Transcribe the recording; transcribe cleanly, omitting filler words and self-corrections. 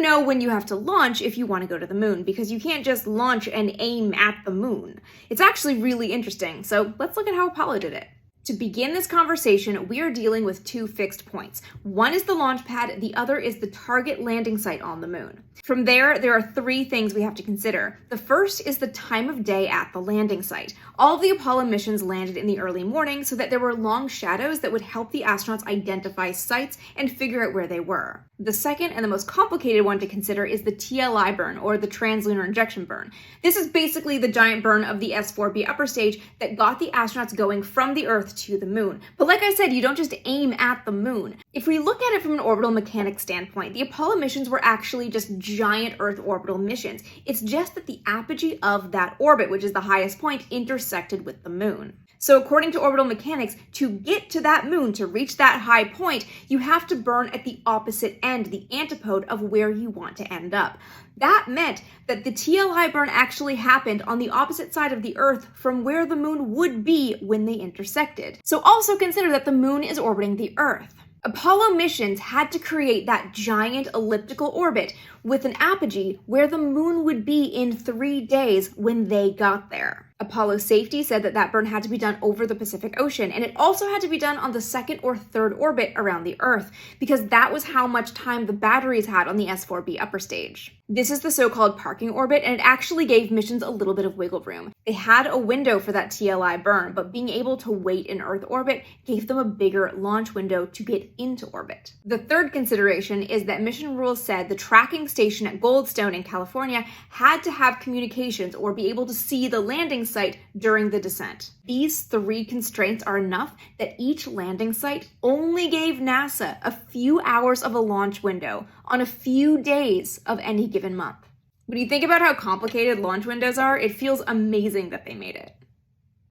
know when you have to launch if you want to go to the moon, because you can't just launch and aim at the moon. It's actually really interesting, so let's look at how Apollo did it. To begin this conversation, we are dealing with two fixed points. One is the launch pad, the other is the target landing site on the moon. From there are three things we have to consider. The first is the time of day at the landing site. All of the Apollo missions landed in the early morning so that there were long shadows that would help the astronauts identify sites and figure out where they were. The second and the most complicated one to consider is the TLI burn, or the translunar injection burn. This is basically the giant burn of the S-4B upper stage that got the astronauts going from the Earth to the moon. But like I said, you don't just aim at the moon. If we look at it from an orbital mechanics standpoint, the Apollo missions were actually just giant Earth orbital missions. It's just that the apogee of that orbit, which is the highest point, intersected with the moon. So according to orbital mechanics, to get to that moon, to reach that high point, you have to burn at the opposite end, the antipode of where you want to end up. That meant that the TLI burn actually happened on the opposite side of the Earth from where the moon would be when they intersected. So also consider that the moon is orbiting the Earth. Apollo missions had to create that giant elliptical orbit with an apogee where the moon would be in 3 days when they got there. Apollo safety said that that burn had to be done over the Pacific Ocean, and it also had to be done on the second or third orbit around the Earth, because that was how much time the batteries had on the S-4B upper stage. This is the so-called parking orbit, and it actually gave missions a little bit of wiggle room. They had a window for that TLI burn, but being able to wait in Earth orbit gave them a bigger launch window to get into orbit. The third consideration is that mission rules said the tracking station at Goldstone in California had to have communications or be able to see the landing site during the descent. These three constraints are enough that each landing site only gave NASA a few hours of a launch window on a few days of any given month. When you think about how complicated launch windows are, it feels amazing that they made it.